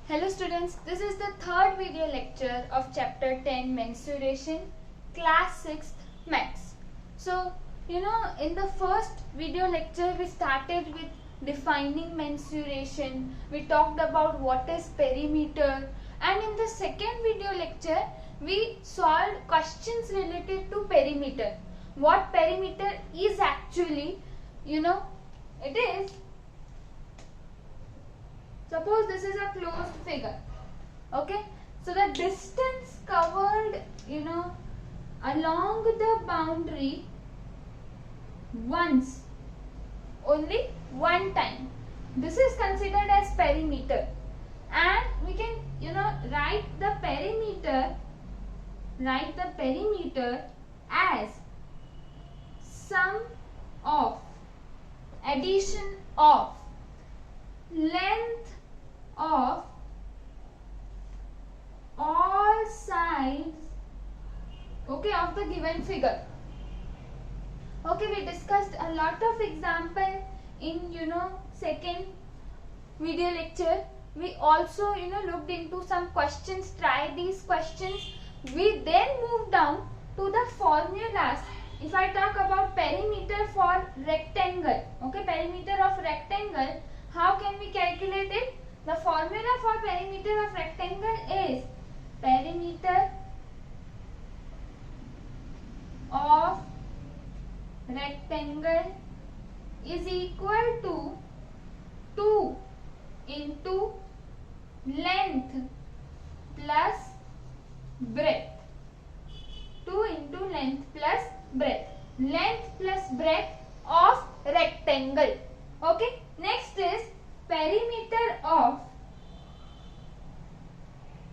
Hello students, this is the third video lecture of chapter 10 menstruation, class 6th maths. So, in the first video lecture we started with defining menstruation, we talked about what is perimeter, and in the second video lecture we solved questions related to perimeter. What perimeter is actually, it is, suppose this is a closed figure, okay, so the distance covered along the boundary once, only one time, this is considered as perimeter. And we can write the perimeter as sum of addition of length of all sides, okay, of the given figure. Okay, we discussed a lot of example in second video lecture. We also looked into some questions, tried these questions. We then moved down to the formulas. If I talk about perimeter for rectangle, okay, perimeter of rectangle, how can we calculate it? The formula for perimeter of rectangle is perimeter of rectangle is equal to 2 into length plus breadth. 2 into length plus breadth. Length plus breadth of rectangle. Okay. Next is perimeter of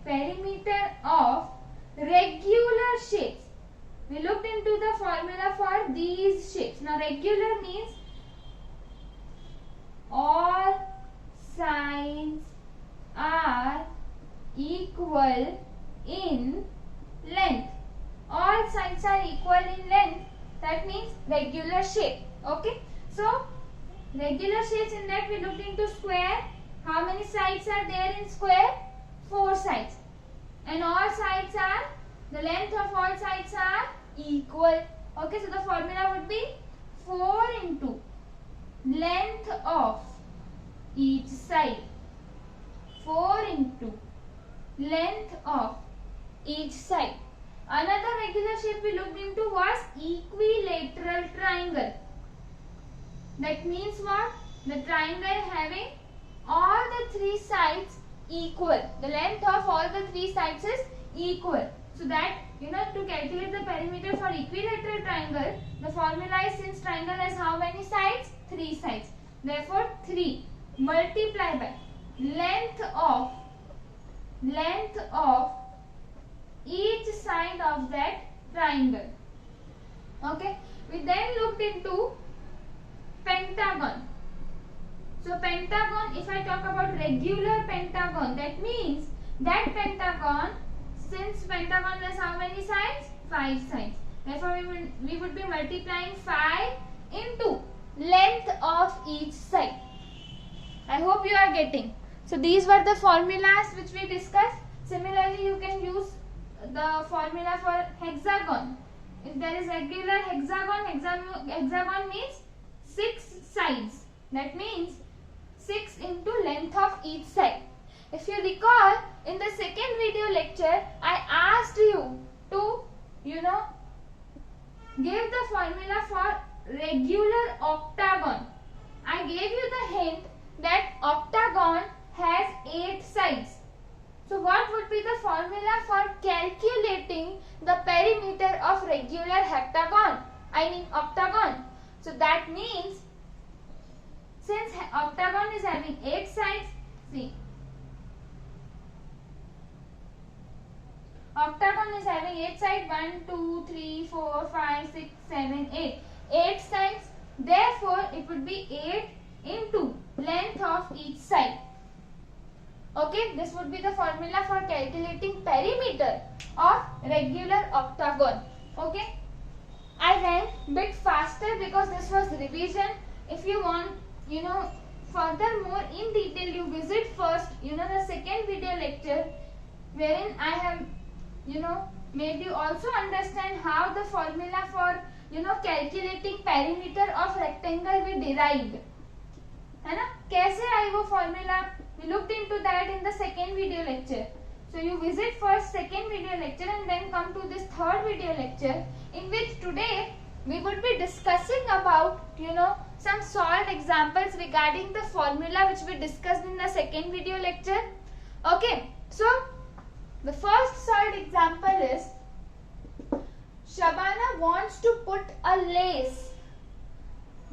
regular shapes. We looked into the formula for these shapes. Now regular means all sides are equal in length. All sides are equal in length. That means regular shape. Okay. So regular shapes, in that we looked into square. How many sides are there in square? 4 sides. And all sides are, the length of all sides are equal. Okay, so the formula would be 4 into length of each side. 4 into length of each side. Another regular shape we looked into was equilateral triangle. That means what? The triangle having all the 3 sides equal. The length of all the 3 sides is equal. So that, to calculate the perimeter for equilateral triangle, the formula is, since triangle has how many sides? 3 sides. Therefore, 3 multiplied by length of each side of that triangle. Okay. We then looked into pentagon. So pentagon, if I talk about regular pentagon, that means that pentagon, since pentagon has how many sides? 5 sides. Therefore we would be multiplying 5 into length of each side. I hope you are getting. So these were the formulas which we discussed. Similarly, you can use the formula for hexagon. If there is regular hexagon means 6 sides. That means 6 into length of each side. If you recall, in the second video lecture, I asked you to, give the formula for regular octagon. I gave you the hint that octagon has 8 sides. So what would be the formula for calculating the perimeter of regular octagon? So that means, since octagon is having 8 sides, see, octagon is having 8 sides, 1, 2, 3, 4, 5, 6, 7, 8. 8 sides, therefore it would be 8 into length of each side. Okay, this would be the formula for calculating perimeter of regular octagon. Okay, I went bit faster because this was revision. If you want furthermore in detail you visit first, the second video lecture, wherein I have, made you also understand how the formula for, calculating perimeter of rectangle we derived. है ना, कैसे आई वो formula? We looked into that in the second video lecture. So you visit first second video lecture and then come to this third video lecture, in which today we would be discussing about, some solved examples regarding the formula which we discussed in the second video lecture. Okay, so the first solved example is Shabana wants to put a lace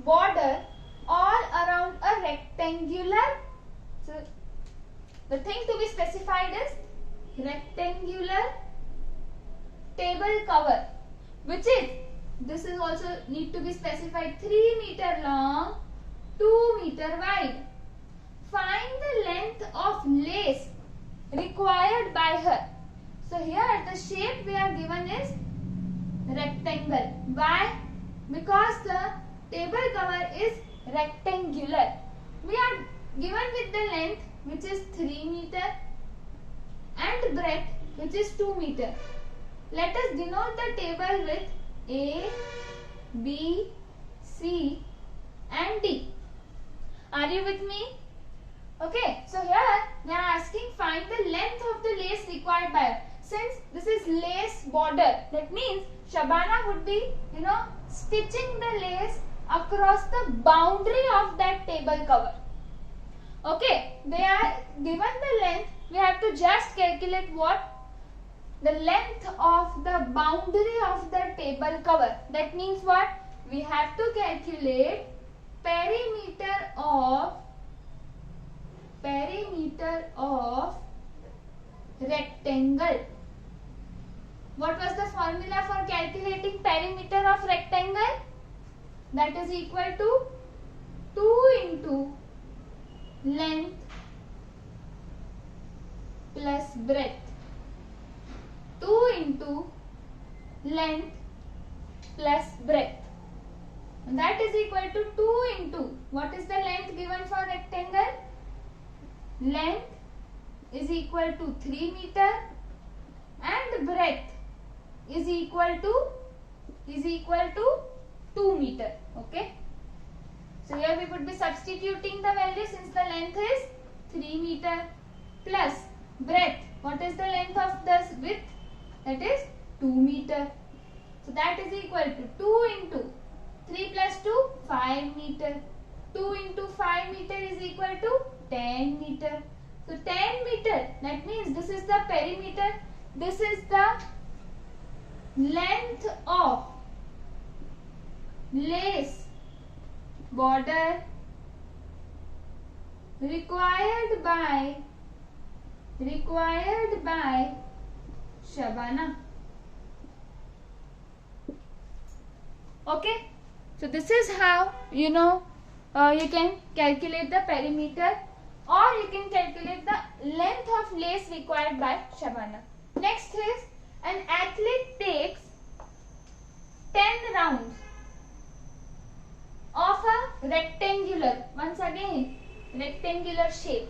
border all around a rectangular. So the thing to be specified is rectangular table cover, which is, this is also need to be specified, 3 meter long, 2 meter wide. Find the length of lace required by her. So here the shape we are given is rectangle. Why? Because the table cover is rectangular. We are given with the length which is 3 meter and breadth which is 2 meter. Let us denote the table with A, B, C and D. Are you with me? Okay, so here they are asking find the length of the lace required by her. Since this is lace border, that means Shabana would be, stitching the lace across the boundary of that table cover. Okay, they are given the length. We have to just calculate what? The length of the boundary of the table cover. That means what? We have to calculate perimeter of rectangle. What was the formula for calculating perimeter of rectangle? That is equal to 2 into length plus breadth. 2 into length plus breadth. And that is equal to 2 into, what is the length given for rectangle? Length is equal to 3 meter and breadth is equal to 2 meter. Okay. So here we would be substituting the value, since the length is 3 meter plus breadth. What is the length of this width? That is 2 meter. So that is equal to 2 into 3 plus 2, 5 meter. 2 into 5 meter is equal to 10 meter. So 10 meter, that means this is the perimeter. This is the length of lace border required by Shabana. Okay, so this is how you can calculate the perimeter, or you can calculate the length of lace required by Shabana. Next is, an athlete takes 10 rounds of a rectangular, once again rectangular shape,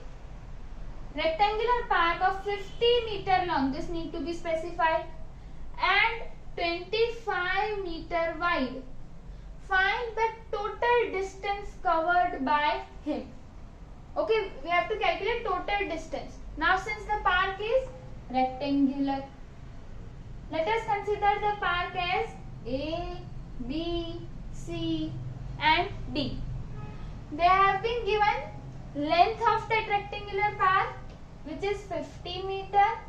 rectangular park of 50 meter long, this need to be specified, and 25 meter wide. Find the total distance covered by him. Okay, we have to calculate total distance. Now since the park is rectangular, let us consider the park as A, B, C and D. They have been given length of that rectangular park, which is 50 meter,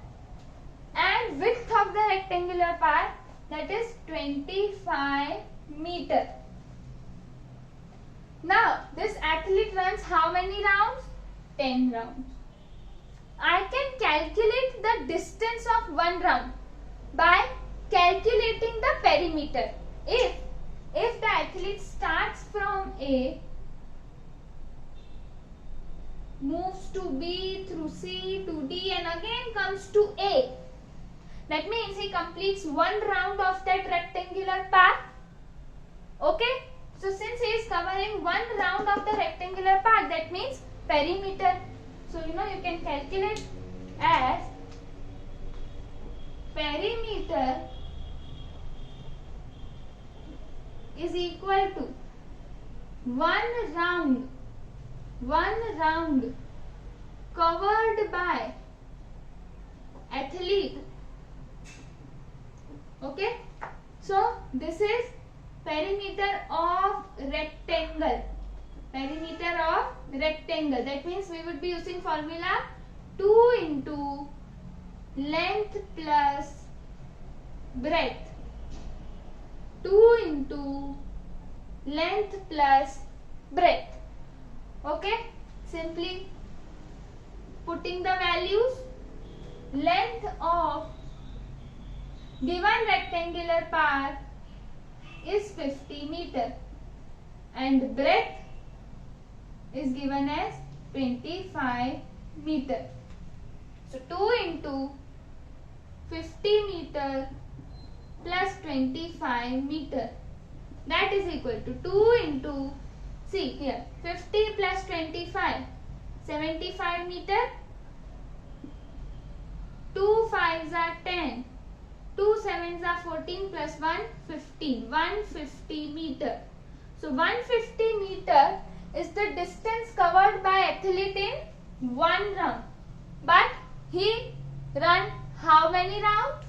and width of the rectangular park, that is 25 meter. Now this athlete runs how many rounds? 10 rounds. I can calculate the distance of one round by calculating the perimeter. If the athlete starts from A, moves to B, through C to D and again comes to A, that means he completes one round of that rectangular path. Okay, So since he is covering one round of the rectangular part, that means perimeter. So you can calculate as perimeter is equal to one round covered by athlete. Okay, so this is perimeter of rectangle. Perimeter of rectangle. That means we would be using formula 2 into length plus breadth. 2 into length plus breadth. Okay, simply putting the values. Length of given rectangular part is 50 meter and breadth is given as 25 meter. So 2 into 50 meter plus 25 meter, that is equal to 2 into, see here, 50 plus 25, 75 meter. 2 5s are 10, 2 7s are 14 plus 1 15, 150 meter. So 150 meter is the distance covered by athlete in one round. But he run how many rounds?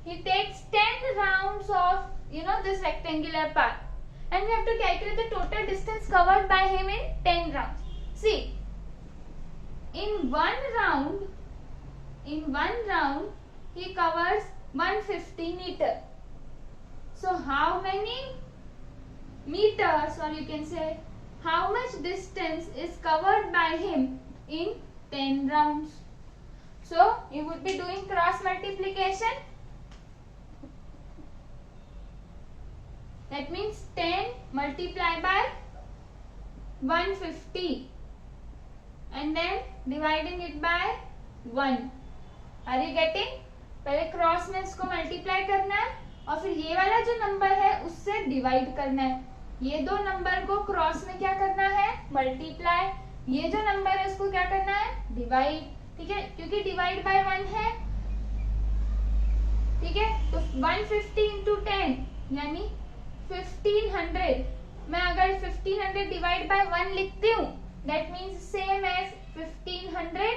He takes 10 rounds of this rectangular part, and we have to calculate the total distance covered by him in 10 rounds. See, in one round he covers 150 meter. So how many meters, or you can say how much distance is covered by him in 10 rounds? So you would be doing cross multiplication. That means 10 multiplied by 150 and then dividing it by 1. Are you getting? पहले cross में इसको multiply करना है और फिर ये वाला जो नंबर है उससे डिवाइड करना है. ये दो नंबर को क्रॉस में क्या करना है? मल्टीप्लाई. ये जो नंबर है उसको क्या करना है? डिवाइड. ठीक है, क्योंकि डिवाइड बाय 1 है. ठीक है, तो 150 इंटू 10 यानी 1500. मैं अगर 1500 डिवाइड बाय 1 लिखती हूँ, दैट मीन्स सेम एज 1500.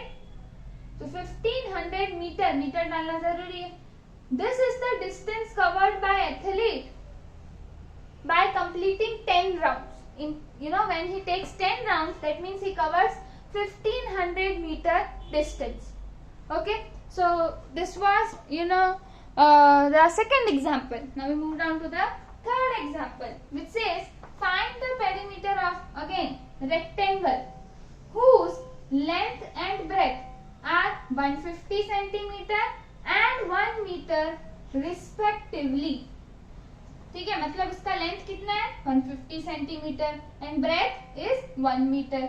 तो 1500 मीटर, मीटर डालना जरूरी है. This is the distance covered bye athlete by completing 10 rounds. When he takes 10 rounds, that means he covers 1500 meter distance. Okay, so this was the second example. Now we move down to the third example, which says find the perimeter of again rectangle whose length and breadth are 150 centimeter and 1 meter respectively. ठीक है, मतलब इसका length कितना है? 150 centimetre and breadth is 1 metre.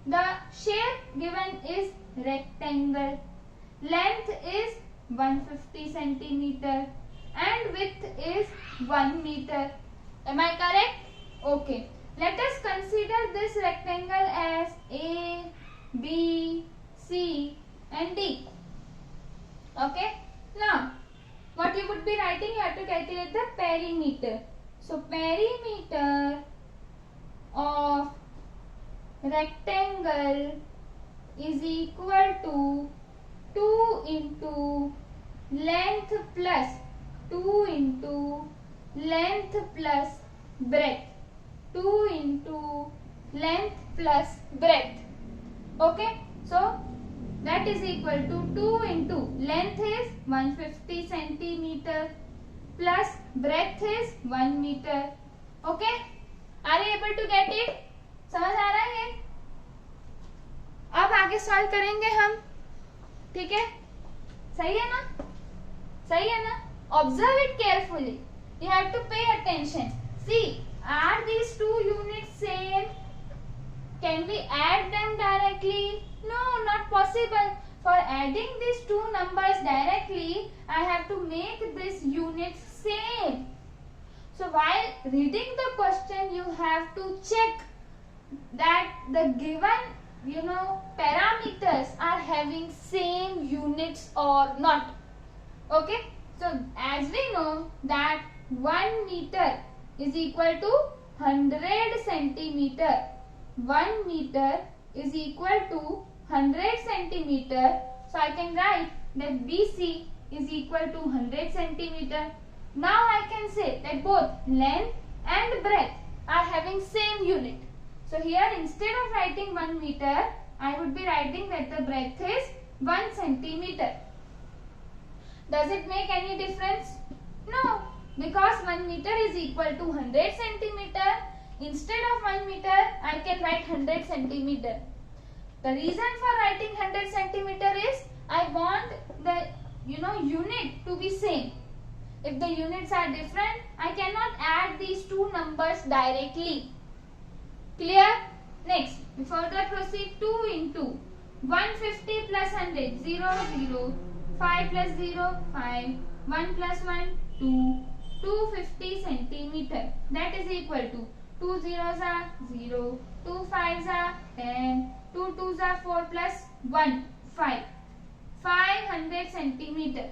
The shape given is rectangle. Length is 150 centimetre and width is 1 metre. Am I correct? Okay, let us consider this rectangle as A, B, C and D. Okay, now what you would be writing, you have to calculate the perimeter. So perimeter of rectangle is equal to 2 into length plus 2 into length plus breadth. 2 into length plus breadth. Okay, so that is equal to 2 into length is 150 centimeter plus breadth is 1 meter. Okay, are you able to get it? समझ आ रहा है? अब आगे solve करेंगे हम. ठीक है, सही है ना? सही है ना? Observe it carefully. You have to pay attention. See, are these two units same? Can we add them directly? No, not possible. For adding these two numbers directly, I have to make this unit same. So while reading the question, you have to check that the given parameters are having same units or not. Okay, so as we know that 1 meter is equal to 100 centimeter. 1 meter is equal to 100 centimeter. So I can write that BC is equal to 100 centimeter. Now I can say that both length and breadth are having same unit. So here instead of writing 1 meter, I would be writing that the breadth is 1 centimeter. Does it make any difference? No, because 1 meter is equal to 100 centimeter. Instead of 1 meter, I can write 100 centimeter. The reason for writing 100 centimeter is I want the unit to be same. If the units are different, I cannot add these two numbers directly. Clear? Next, we further proceed 2 into 150 plus 100, 0, 0, 5 plus 0, 5, 1 plus 1, 2, 250 centimeter. That is equal to 2 zeros are 0, 2 fives are 10, 2 twos are 4 plus 1, 5. 500 centimeter.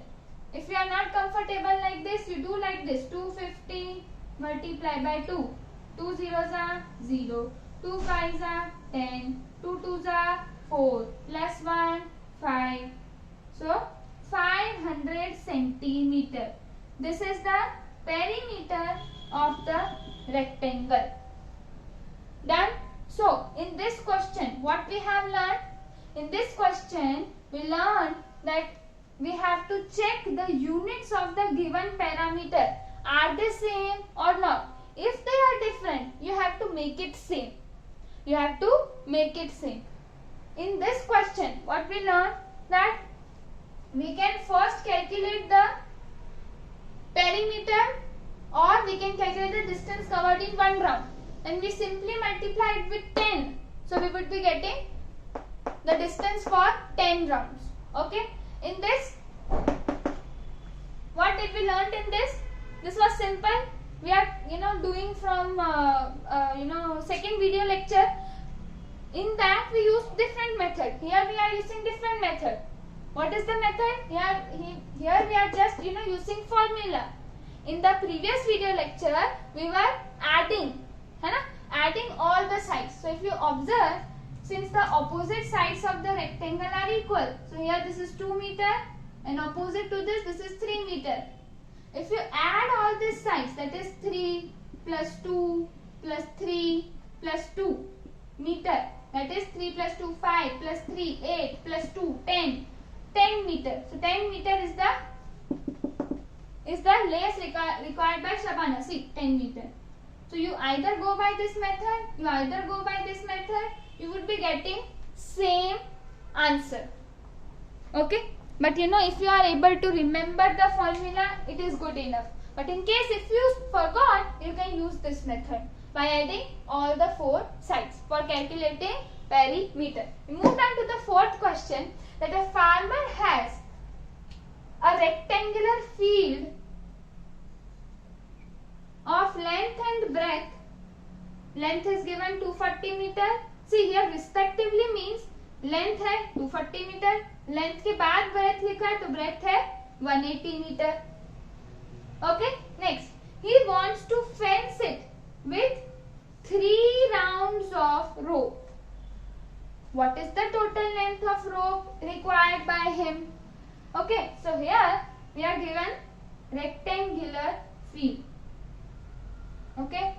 If you are not comfortable like this, you do like this. 250 multiply by 2. 2 zeros are 0, 2 fives are 10, 2 twos are 4 plus 1, 5. So 500 centimeter. This is the perimeter of the rectangle. Done. So in this question, what we have learned? In this question, we learned that we have to check the units of the given parameter. Are they same or not? If they are different, you have to make it same. You have to make it same. In this question, what we learned that we can first calculate the perimeter or we can calculate the distance covered in one round. And we simply multiply it with 10. So we would be getting the distance for 10 rounds. Okay. In this, what did we learn in this? This was simple. We are doing from second video lecture. In that we use different method. Here we are using different method. What is the method? Here we are just using formula. In the previous video lecture, we were adding all the sides. So if you observe, since the opposite sides of the rectangle are equal, so here this is 2 meter and opposite to this is 3 meter. If you add all these sides, that is 3 plus 2 plus 3 plus 2 meter, that is 3 plus 2 5 plus 3 8 plus 2 10 meter. So 10 meter is the length required by Shabana. See, 10 meter. So you either go by this method, you would be getting same answer. Okay. But if you are able to remember the formula, it is good enough. But in case if you forgot, you can use this method by adding all the 4 sides for calculating perimeter. We move on to the fourth question, that a farmer has a rectangular field of length and breadth. Length is given 240 meter. See here respectively means length है 240 metre, length के बाद breath लिखा है तो breadth है 180 metre. Okay. Next, he wants to fence it with 3 rounds of rope. What is the total length of rope required by him? Okay, so here we are given rectangular field. Okay,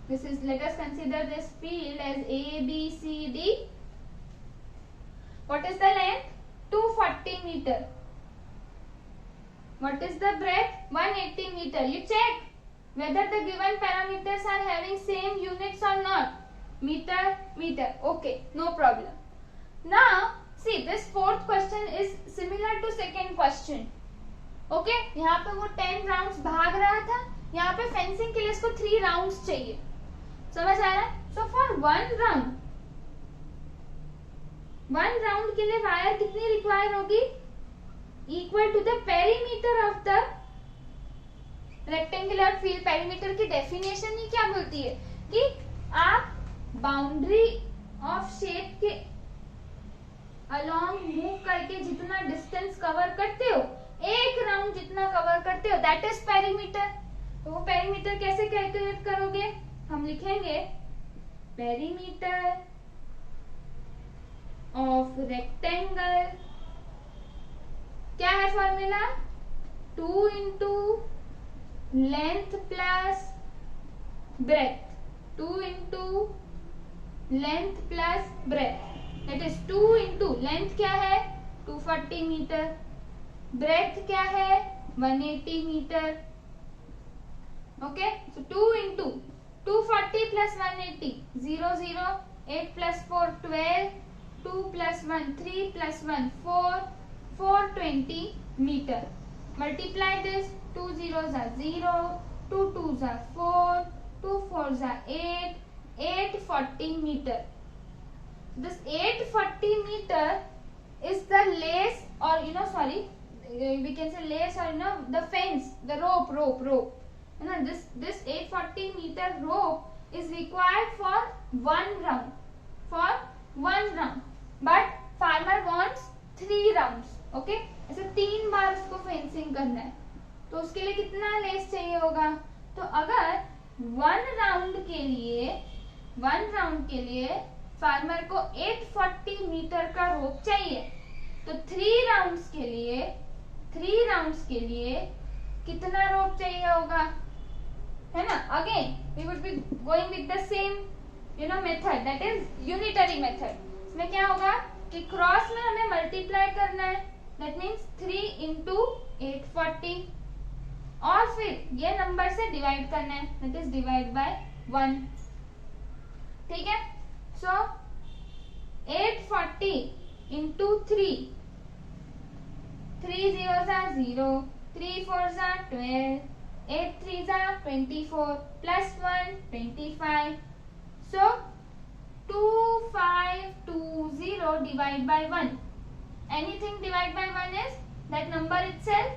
this is, let us consider this field as A, B, C, D. What is the length? 240 meter. What is the breadth? 180 meter. You check whether the given parameters are having same units or not. Meter, meter. Okay, no problem. Now, see, this fourth question is similar to second question. Okay, यहाँ पे वो 10 rounds भाग रहा था, यहाँ पे fencing के लिए इसको 3 rounds चाहिए. समझ आ रहा है? So for one round के लिए वायर कितनी रिक्वायर होगी? Equal to the perimeter of the rectangular field perimeter की डेफिनेशन ही क्या बोलती है कि आप बाउंड्री ऑफ शेप के अलोंग मूव करके जितना डिस्टेंस कवर करते हो, एक राउंड जितना कवर करते हो, दैट इज पेरीमीटर। तो वो पेरीमीटर कैसे कैलकुलेट करोगे? हम लिखेंगे पेरीमीटर ऑफ रेक्टेंगल, क्या है formula? 2 into length plus breadth, 2 into length plus breadth, that is 2 into length क्या है 240 मीटर, ब्रेथ क्या है 180 metre. Okay, so 2 into 240 plus 180, 0 0, 8 plus 4 12, 2 plus 1 3 plus 1 4, 420 metre. Multiply this, 2 zeros are 0, 2 twos are 4, 2 fours are 8, 840 meter. This 840 meter is the lace, or we can say lace, or the fence, the rope. This 840 meter rope is required for one round. But farmer wants 3 rounds. Okay, ऐसे 3 बार उसको fencing करना है, तो उसके लिए कितना less चाहिए होगा? तो अगर 1 राउंड के लिए फार्मर को 840 मीटर का रोप चाहिए, तो 3 राउंड्स के लिए कितना रोप चाहिए होगा, है ना? Again we would be going with the same method, that is unitary method. इसमें क्या होगा कि क्रॉस में हमें मल्टीप्लाई करना है, दैट मीन्स 3 इंटू 840, और फिर ये नंबर से डिवाइड करना है, दैट इज डिवाइड बाय 1। ठीक है, सो 840 into 3, 3 zeros are 0, 3 fours are 12, 8 threes are 24, plus 1 25, so 2520 divided by 1. Anything divided by 1 is that number itself.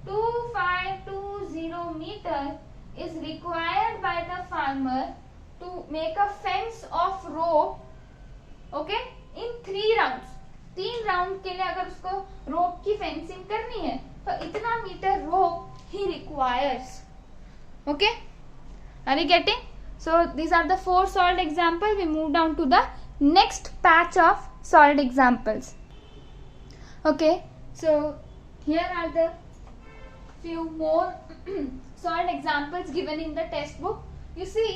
2520 meter is required by the farmer to make a fence of rope, okay, in 3 rounds. 3 round के लिए अगर उसको रोप की fencing करनी है तो इतना metre rope ही requires. Okay, are you getting? So these are the 4 solved examples. We move down to the next batch of solved examples. Okay, so here are the few more solved examples given in the textbook. You see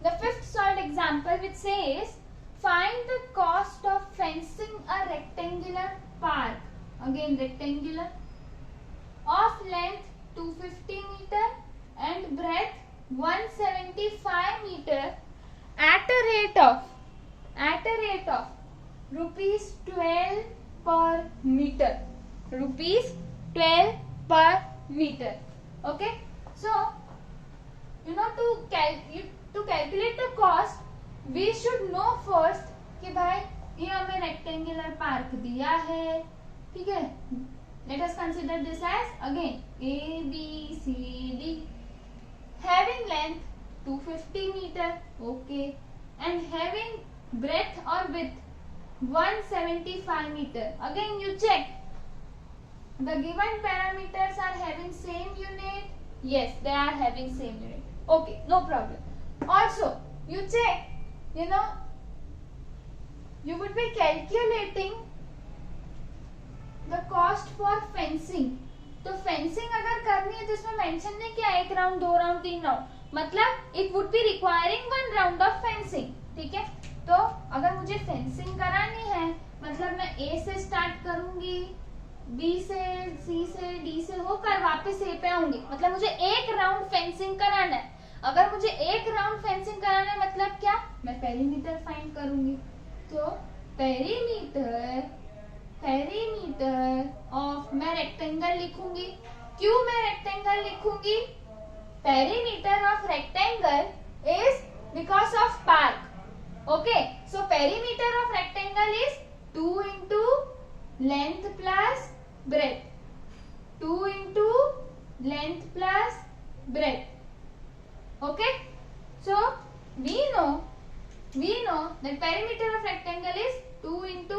the 5th solved example, which says find the cost of fencing a rectangular park, again rectangular, of length 250 meter and breadth 175 meter at a rate of rupees 12 per meter, rupees 12 per meter. Okay, so to calculate the cost we should know first कि भाई ये हमें rectangular park दिया है, ठीक है। Let us consider this as again A B C D, having length 250 meter, okay, and having breadth or width 175 meter. Again you check the given parameters are having same unit. Yes, they are having same unit. Okay, no problem. Also you check, you would be calculating the cost for fencing. तो fencing अगर करनी है तो इसमें mention नहीं किया 1 round 2 round 3 round, मतलब it would be requiring 1 round of fencing. ठीक है, तो अगर मुझे फेंसिंग करानी है मतलब मैं ए से स्टार्ट करूंगी, बी से, सी से, डी से होकर वापस ए पे आऊंगी, मतलब मुझे 1 राउंड फेंसिंग कराना है। अगर मुझे 1 राउंड फेंसिंग कराना है मतलब क्या, मैं पेरीमीटर फाइंड करूंगी। तो पेरीमीटर ऑफ, मैं रेक्टेंगल लिखूंगी। क्यों मैं रेक्टेंगल लिखूंगी? Perimeter of rectangle is because of park. Okay, so perimeter of rectangle is 2 into length plus breadth, 2 into length plus breadth. Okay, so we know that perimeter of rectangle is 2 into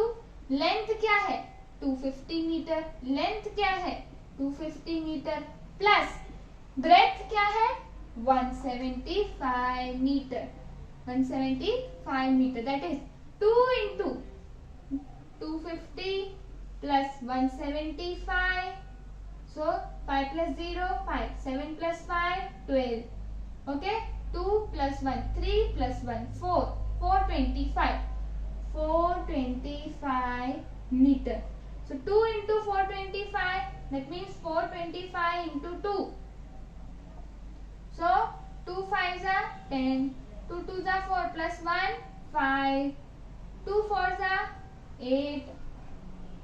length क्या है 250 metre, length क्या है 250 metre plus breadth क्या है 175 metre, 175 metre, that is 2 into 250 plus 175, so 5 plus 0 5, 7 plus 5 12, okay, 2 plus 1 3 plus 1 4, 425, 425 meter. So 2 into 425, that means 425 into 2. So 2 5s are 10, 2 2s are 4 plus 1 5, 2 4s are 8.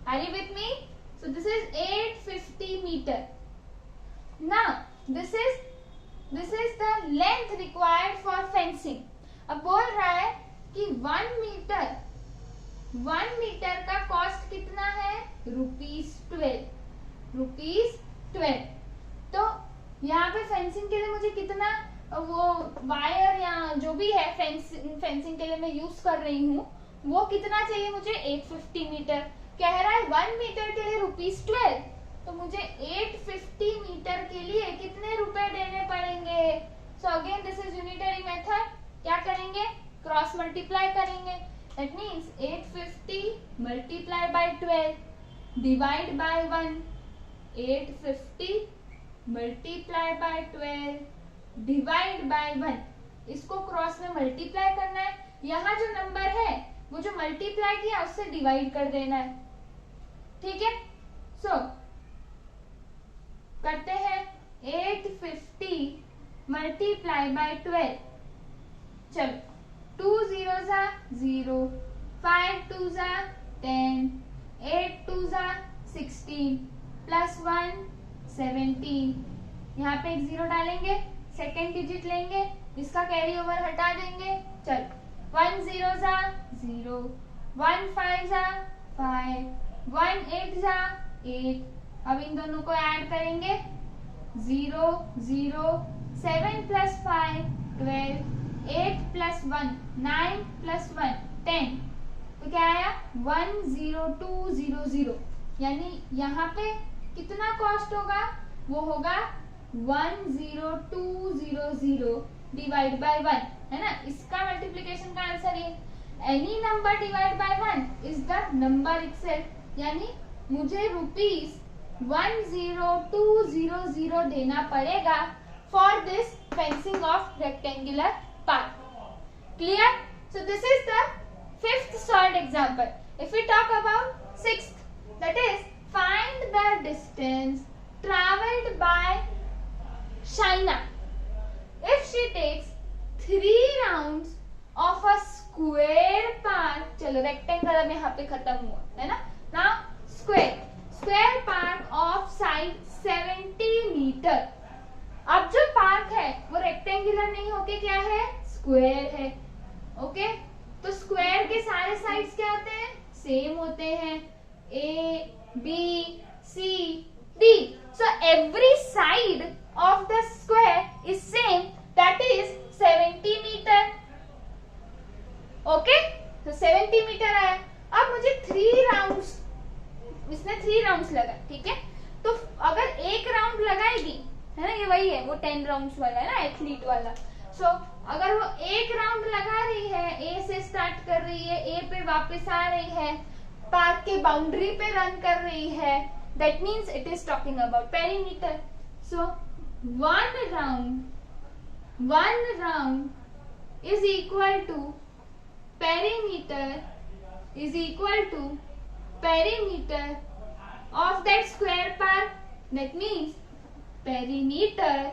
Are you with me? So this is 850 meter. Now this is the length required for fencing. अब बोल रहा है कि 1 metre का cost कितना है ₹12. तो यहाँ पे फेंसिंग के लिए मुझे कितना वो वायर या जो भी है फेंसिंग के लिए मैं यूज कर रही हूँ वो कितना चाहिए मुझे 850 मीटर. कह रहा है 1 मीटर के लिए ₹12, तो मुझे 850 मीटर के लिए कितने रुपए देने पड़ेंगे. So again this is unitary method. क्या करेंगे क्रॉस मल्टीप्लाई करेंगे. That means 850 multiply by 12 divide by 1. 850 multiply by 12 divide by 1. इसको क्रॉस में मल्टीप्लाई करना है. यहाँ जो नंबर है वो जो मल्टीप्लाई किया उससे डिवाइड कर देना है. ठीक है. सो करते हैं 850 मल्टीप्लाई बाय 12. चलो 2 zeros are 0, 5 2s are 10, 8 2s are 16 plus 1 17. यहाँ पे एक 0 डालेंगे, सेकेंड डिजिट लेंगे, इसका कैरी ओवर हटा देंगे. चलो 1 zeros are 0, 1 5s are 5, 1 8s are 8. अब इन दोनों को ऐड करेंगे 0 0, 7 plus 5 12, 8 plus 1 9 plus 1 10. तो क्या आया 10200. यानी यहाँ पे कितना कॉस्ट होगा वो होगा 10200 डिवाइड बाय 1 है ना. इसका मल्टीप्लिकेशन का आंसर ये. Any number divide by 1 is the number itself. यानी मुझे ₹10200 देना पड़ेगा for this fencing of rectangular part. Clear? So this is the 5th solved example. If we talk about 6th, that is find the distance traveled by Shaina if she takes 3 rounds of a square park. चलो rectangle अब यहाँ पे खत्म हुआ है ना. Now square park of side 70 meter. अब जो पार्क है वो रेक्टेंगुलर नहीं होके क्या है स्क्वायर है. ओके तो स्क्वायर के सारे साइड्स क्या होते हैं सेम होते हैं A B C D. So every side of the square is same, that is 70 meter. Okay तो 70 मीटर आया. अब मुझे 3 राउंड्स, इसने 3 राउंड्स लगा. ठीक है. तो अगर एक राउंड लगाएगी है ना, ये वही है वो 10 राउंड्स वाला है ना एथलीट वाला. सो अगर वो एक राउंड लगा रही है, ए से स्टार्ट कर रही है, ए पे वापस आ रही है, पार्क के बाउंड्री पे रन कर रही है, that means it is talking about perimeter. So one round is equal to perimeter of that square park. That means perimeter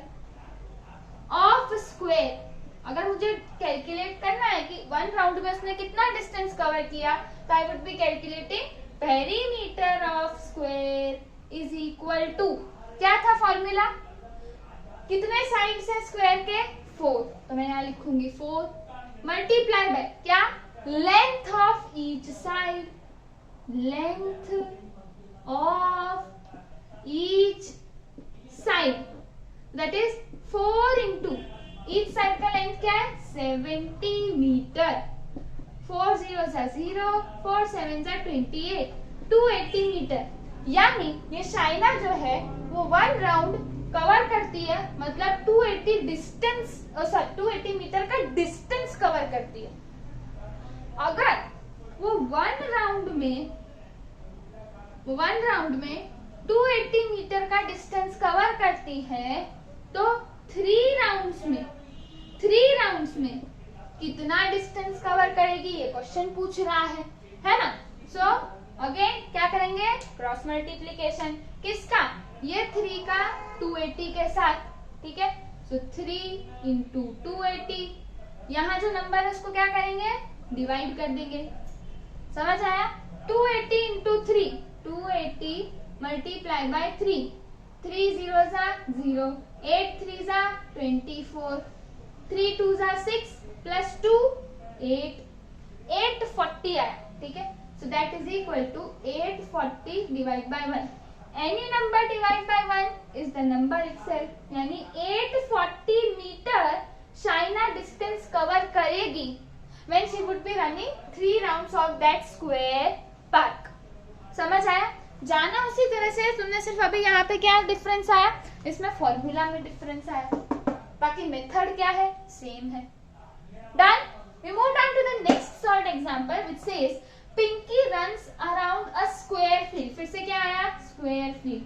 of square. अगर मुझे कैलकुलेट करना है कि 1 राउंड में उसने कितना डिस्टेंस कवर किया, तो I would be calculating perimeter of square is equal to, क्या था फॉर्मूला, कितने साइड्स है स्क्वायर के 4. तो मैं यहाँ लिखूंगी 4 मल्टीप्लाई बाय क्या length of each side. Length of each side that is 4 into each side का लेंथ क्या है 70 मीटर। 4 0 सा 0, 4 7 सा 28, 280 मीटर। यानी ये शाइना जो है वो 1 राउंड कवर करती है, मतलब 280 डिस्टेंस, सॉरी 280 मीटर का डिस्टेंस कवर करती है। अगर वो 1 राउंड में 280 मीटर का डिस्टेंस कवर करती है तो 3 राउंड्स में कितना डिस्टेंस कवर करेगी, ये क्वेश्चन पूछ रहा है ना। सो अगेन क्या करेंगे, क्रॉस मल्टीप्लीकेशन किसका, ये 3 का 280 के साथ, ठीक है। सो 3 इंटू 280, यहाँ जो नंबर है उसको क्या करेंगे, डिवाइड कर देंगे। समझ आया, 280 इंटू 3, 280 मल्टीप्लाई बाय 3, 3 0 सा 0, 8 3 सा 24, 3 2 सा 6 प्लस 2 8, 840 आया, ठीक है। So that is equal to 840 divide by 1। Any number divide by 1 is the number itself, यानी 840 मीटर शाइना डिस्टेंस कवर करेगी when she would be running 3 rounds of that square park। समझ आया, जाना उसी तरह से, तुमने सिर्फ अभी यहाँ पे क्या डिफरेंस आया, इसमें फॉर्मूला में डिफरेंस आया, बाकी मेथड क्या है, सेम है। Done. We move on to the next short example which says Pinky runs around a square field। फिर से क्या आया, square field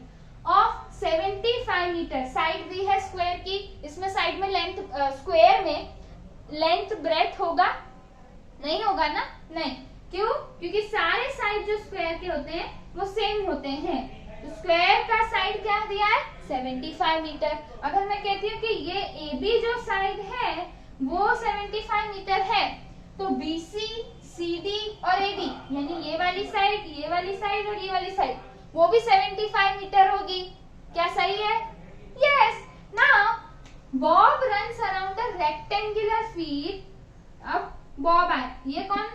of 75 metre. Side दी है स्क्वायर की, इसमें साइड में लेंथ, स्क्वायर में लेंथ ब्रेथ होगा, नहीं होगा ना, नहीं। क्यों, क्योंकि सारे साइड जो स्क्वायर के होते हैं वो सेम होते हैं। तो स्क्वायर का साइड क्या दिया है 75 मीटर। अगर मैं कहती हूँ कि ये AB जो साइड है वो 75 मीटर है, तो BC CD और AD यानी ये वाली साइड और ये वाली साइड वो भी 75 मीटर होगी। क्या सही है? Yes. Now Bob runs around the rectangular field. अब बॉब आए, ये कौन,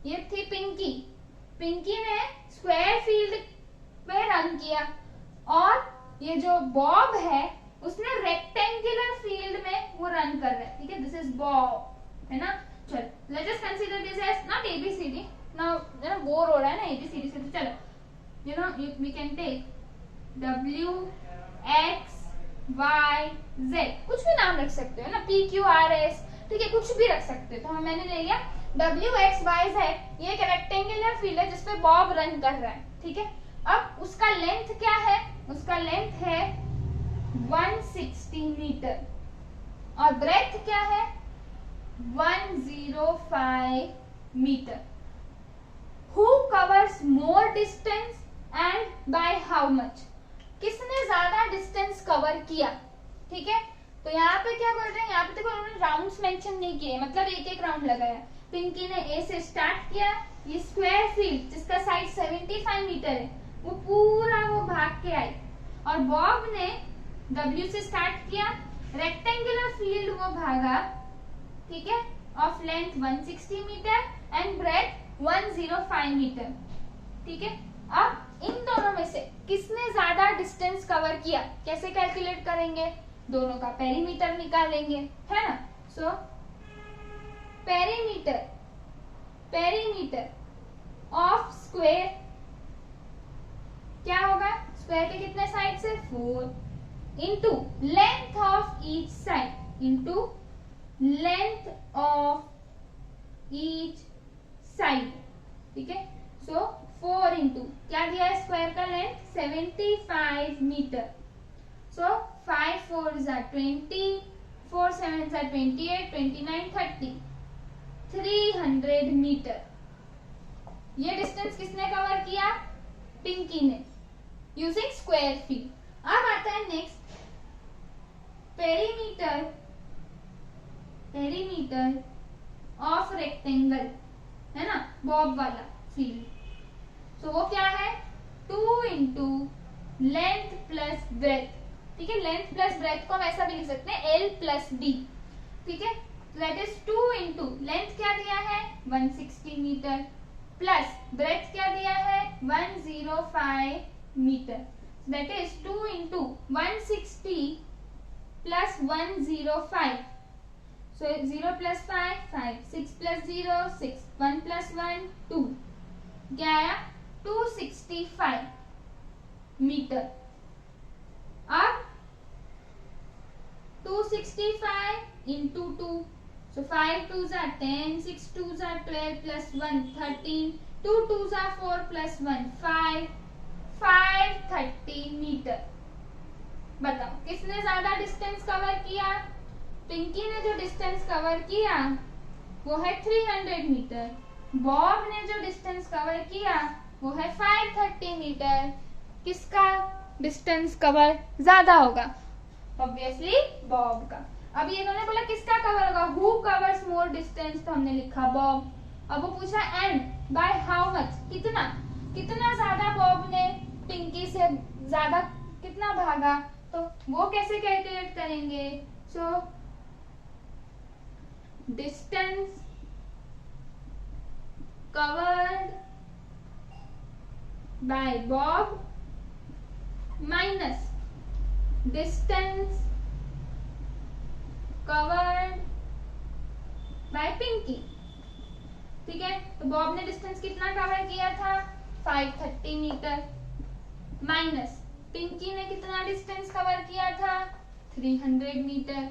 ये थी पिंकी। पिंकी ने स्क्वायर फील्ड में रन किया और ये जो बॉब है उसने रेक्टेंगुलर फील्ड में वो रन कर रहा है, ठीक है। दिस इज बॉब, है ना। चलो let us consider this as not ABCD। Now bore हो रहा है ना ABCD से, तो चलो we can take W X Y Z, कुछ भी नाम रख सकते हो ना, PQRS, ठीक है, कुछ भी रख सकते हो। तो मैंने ले लिया WXYZ, ये एक रेक्टेंगुलर फील्ड है जिसपे बॉब रन कर रहा है, ठीक है। अब उसका लेंथ क्या है, उसका लेंथ है 160 मीटर और ब्रेथ क्या है 105 metre. Who covers more distance and by how much, किसने ज्यादा डिस्टेंस कवर किया, ठीक है। तो यहाँ पे क्या बोल रहे हैं, यहाँ पे देखो उन्होंने राउंड्स मेंशन नहीं किए, मतलब एक एक राउंड लगाया। पिंकी ने A से स्टार्ट किया, ये स्क्वायर फील्ड जिसका साइड 75 मीटर है वो पूरा वो भाग के आई, और बॉब ने W से स्टार्ट किया, रेक्टेंगुलर फील्ड वो भागा, ठीक है, of length 160 metre and breadth 105 metre, ठीक है। अब इन दोनों में से किसने ज्यादा डिस्टेंस कवर किया, कैसे कैलकुलेट करेंगे, दोनों का पेरीमीटर निकालेंगे, है ना। सो पेरीमीटर ऑफ स्क्वायर क्या होगा, स्क्वायर के कितने साइड से 4 into length of each side into length of each side, ठीक है। सो 4 इंटू क्या दिया है, स्क्वायर का length 75 metre. So 5 4s are 20, 4 7s are 28, 29 30, 300 metre. ये डिस्टेंस किसने कवर किया, पिंकी ने, यूजिंग स्क्वायर फील्ड। अब आता है नेक्स्ट पेरीमीटर ऑफ रेक्टेंगल, है ना, बॉब वाला फील्ड। सो वो क्या है 2 इंटू लेंथ प्लस ब्रेथ, ठीक है। लेंथ प्लस ब्रेथ को हम ऐसा भी लिख सकते हैं L प्लस D, ठीक है। दैट इज 2 इंटू लेंथ क्या दिया है 160 मीटर प्लस ब्रेथ क्या दिया है 105 metre, that is 2 into 160 plus 1 0 5. So 0 plus 5 5, 6 plus 0 6, 1 plus 1 2. क्या आया 265 मीटर. अब 265 into 2. So 5 2s are 10, 6 2s are 12 plus 1 13, 2 2s are 4 plus 1 5, 530 metre. बताओ किसने ज्यादा डिस्टेंस कवर किया? पिंकी ने जो डिस्टेंस कवर किया वो है 300 मीटर. बॉब ने जो डिस्टेंस कवर किया वो है 530 मीटर. किसका डिस्टेंस कवर ज्यादा होगा? ऑब्वियसली बॉब का. अब ये इन्होंने बोला किसका कवर होगा, हु कवर्स मोर डिस्टेंस, तो हमने लिखा बॉब. अब वो पूछा एंड बाय हाउ मच, कितना कितना ज्यादा बॉब ने पिंकी से ज्यादा कितना भागा, तो वो कैसे कैलकुलेट करेंगे. So distance covered by Bob minus distance covered by Pinky. ठीक है, तो बॉब ने डिस्टेंस कितना कवर किया था 530 मीटर, माइनस पिंकी ने कितना डिस्टेंस कवर किया था 300 metre.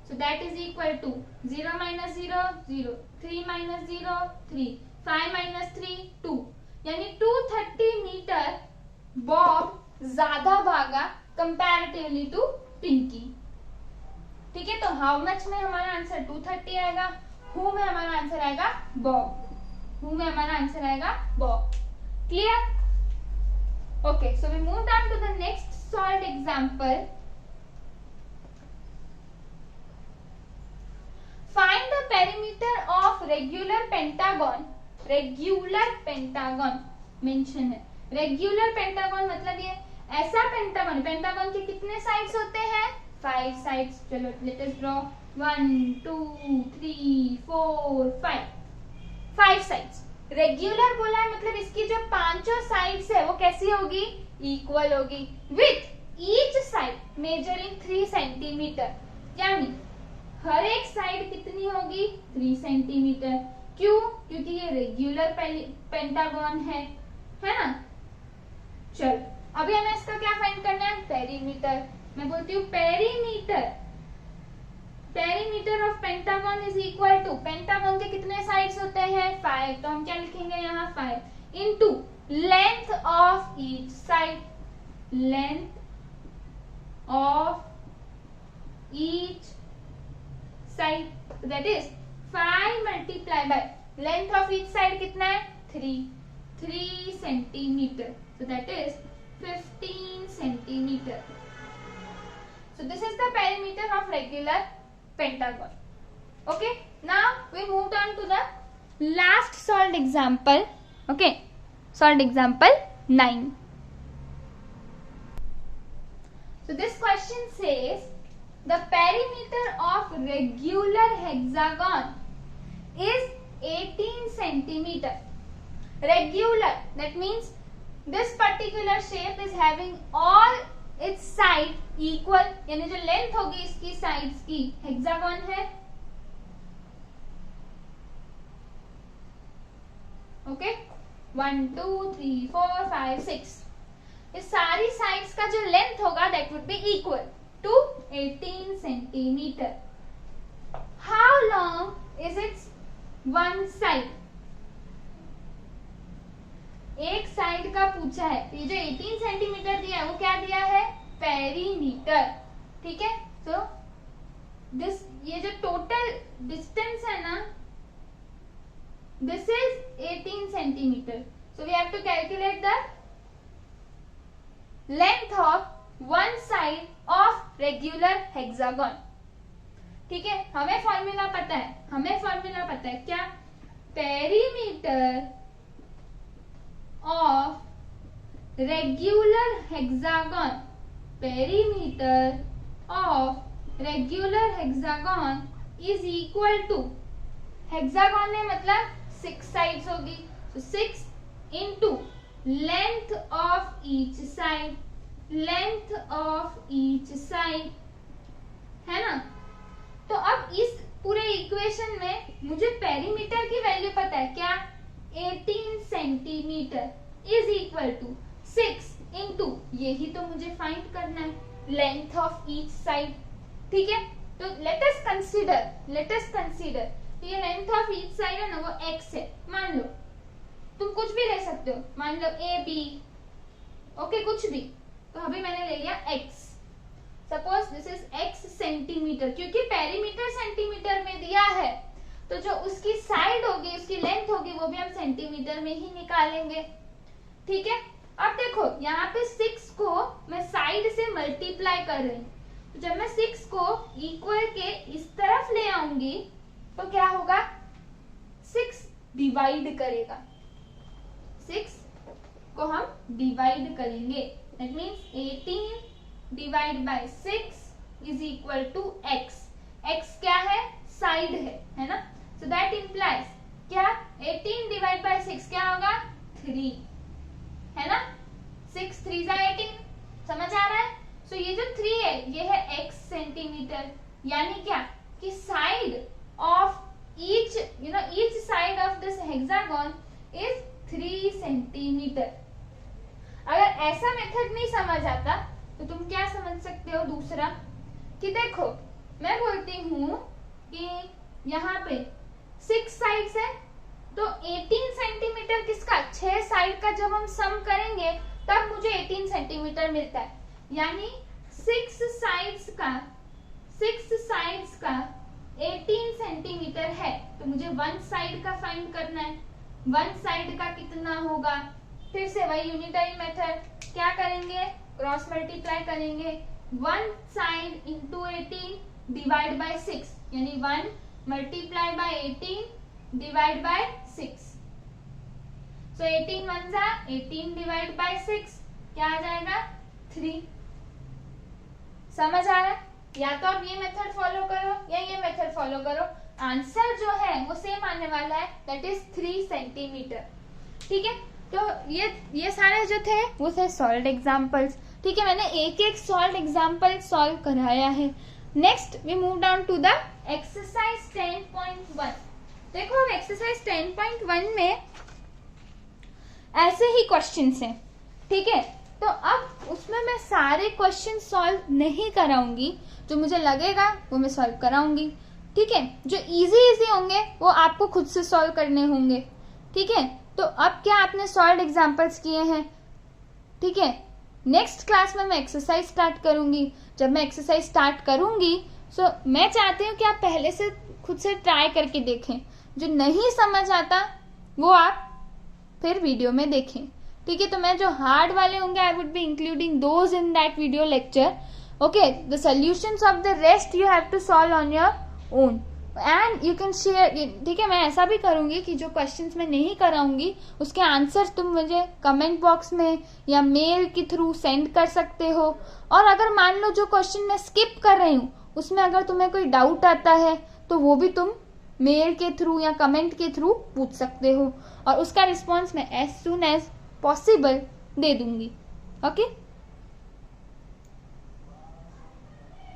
So that is equal to 0 minus 0 0, 3 minus 0 3, 5 minus 3 2, यानी 230 मीटर बॉब ज्यादा भागा कंपैरेटिवली टू पिंकी. ठीक है, तो हाउ मच में हमारा आंसर 230 आएगा. हु में हमारा आंसर आएगा बॉब. हु में हमारा आंसर आएगा Bob. Clear? Okay, so we move on to the next solved example. Find the perimeter of regular pentagon. Regular pentagon mention है. रेगुलर पेंटागन मतलब ये ऐसा पेंटागन, पेंटागन के कितने साइड्स होते हैं 5 साइड्स. चलो let us draw 1 2 3 4 5 sides. Regular बोला है मतलब इसकी जो पांचों साइड्स है वो कैसी होगी, इक्वल होगी, with each side measuring 3 centimetre. यानी हर एक साइड कितनी होगी 3 सेंटीमीटर. क्यों? क्योंकि ये रेगुलर पेंटागन है ना. चलो अभी हमें इसका क्या फाइंड करना है, पेरीमीटर. मैं बोलती हूँ perimeter, perimeter of pentagon is equal to, pentagon के कितने साइड्स होते हैं 5, तो हम क्या लिखेंगे यहाँ 5 into length of each side, length of each side, that is 5 multiply by length of each side कितना है 3 centimetre. So that is 15 centimetre. So this is the perimeter of regular pentagon. Okay, now we moved on to the last solved example. Okay, solved example 9. So this question says the perimeter of regular hexagon is 18 centimeter. Regular, that means this particular shape is having all its side equal, यानी जो length होगी इसकी sides की hexagon है. Okay 1 2 3 4 5 6, इस सारी sides का जो लेंथ होगा that would be equal to 18 centimetre. How long is its one side, एक साइड का पूछा है. ये जो 18 सेंटीमीटर दिया है वो क्या दिया है, पेरीमीटर. ठीक है, सो दिस, ये जो टोटल डिस्टेंस है ना, this is 18 centimetre. So we have to calculate the length of one side of regular hexagon. ठीक है, हमें फॉर्मूला पता है, हमें फॉर्मूला पता है क्या, perimeter of regular hexagon, perimeter of regular hexagon is equal to, hexagon में मतलब 6 sides होगी, so 6 into length of each side, length of each side है ना। तो अब इस पूरे इक्वेशन में मुझे पेरीमीटर की वैल्यू पता है, क्या 18 centimetre is equal to 6 into, यही तो मुझे फाइंड करना है, लेंथ ऑफ ईच साइड। ठीक है, तो लेट अस कंसीडर ये लेंथ ऑफ ईच साइड है ना, वो x है। मान लो तुम कुछ भी ले सकते हो, मान लो ए बी, ओके कुछ भी, तो अभी मैंने ले लिया x। Suppose this is x centimetre, क्योंकि पेरीमीटर सेंटीमीटर में दिया है, तो जो उसकी साइड होगी, उसकी लेंथ होगी, वो भी हम सेंटीमीटर में ही निकालेंगे। ठीक है, अब देखो यहाँ पे 6 को मैं साइड से मल्टीप्लाई कर रही हूँ, तो जब मैं 6 को इक्वल के इस तरफ ले आऊंगी तो क्या होगा, 6 डिवाइड करेगा, 6 को हम डिवाइड करेंगे, that means 18 divide by 6 is equal to x। x क्या है, साइड है ना, सो दैट इंप्लाइज क्या, 18 डिवाइड बाय 6 क्या होगा, 3, है ना, 6 3 जा 18, समझ आ रहा है। सो ये जो 3 है ये है x सेंटीमीटर, यानी क्या कि side of each each side of this hexagon is 3 centimetre. अगर ऐसा मेथड नहीं समझ आता तो तुम क्या समझ सकते हो, दूसरा कि देखो मैं बोलती हूँ कि यहाँ पे 6 साइड्स है, तो 18 सेंटीमीटर किसका, 6 साइड का जब हम सम करेंगे तब मुझे 18 सेंटीमीटर मिलता है, यानी 6 साइड्स का 18 सेंटीमीटर है, तो मुझे वन साइड का फाइंड करना है, वन साइड का कितना होगा, फिर से वही यूनिटरी मेथड, क्या करेंगे, क्रॉस मल्टीप्लाई करेंगे, one side into 18 divide by 6, यानी 1 मल्टीप्लाई बाय 18 डिवाइड बाय 6, सो 18 1 जा 18 डिवाइड बाय 6 क्या आ जाएगा, 3। समझ आ रहा है, या तो आप ये मेथड फॉलो करो या ये मेथड फॉलो करो, आंसर जो है वो सेम आने वाला है, दैट इज 3 सेंटीमीटर। ठीक है, तो ये सारे जो थे वो थे सॉल्व्ड एग्जांपल्स। ठीक है, मैंने एक एक सॉल्व्ड एग्जांपल सॉल्व कराया है। Next we move down to the exercise 10.1। देखो अब एक्सरसाइज 10.1 में ऐसे ही क्वेश्चंस हैं। ठीक है, तो अब उसमें मैं सारे क्वेश्चन सॉल्व नहीं कराऊंगी, जो मुझे लगेगा वो मैं सॉल्व कराऊंगी। ठीक है, जो इजी होंगे वो आपको खुद से सॉल्व करने होंगे। ठीक है, तो अब क्या आपने सॉल्व एग्जांपल्स किए हैं। ठीक है, नेक्स्ट क्लास में मैं एक्सरसाइज स्टार्ट करूंगी। जब मैं एक्सरसाइज स्टार्ट करूंगी सो मैं चाहती हूँ कि आप पहले से खुद से ट्राई करके देखें, जो नहीं समझ आता वो आप फिर वीडियो में देखें। ठीक है, तो मैं जो हार्ड वाले होंगे I would be including those in that video lecture. Okay, the solutions of the rest you have to solve on your own and you can share. ठीक है, मैं ऐसा भी करूंगी कि जो क्वेश्चंस मैं नहीं कराऊंगी उसके आंसर तुम मुझे कमेंट बॉक्स में या मेल के थ्रू सेंड कर सकते हो। और अगर मान लो जो क्वेश्चन मैं स्किप कर रही हूँ उसमें अगर तुम्हें कोई डाउट आता है तो वो भी तुम मेल के थ्रू या कमेंट के थ्रू पूछ सकते हो, और उसका रिस्पॉन्स मैं एज सून एज पॉसिबल दे दूंगी। ओके।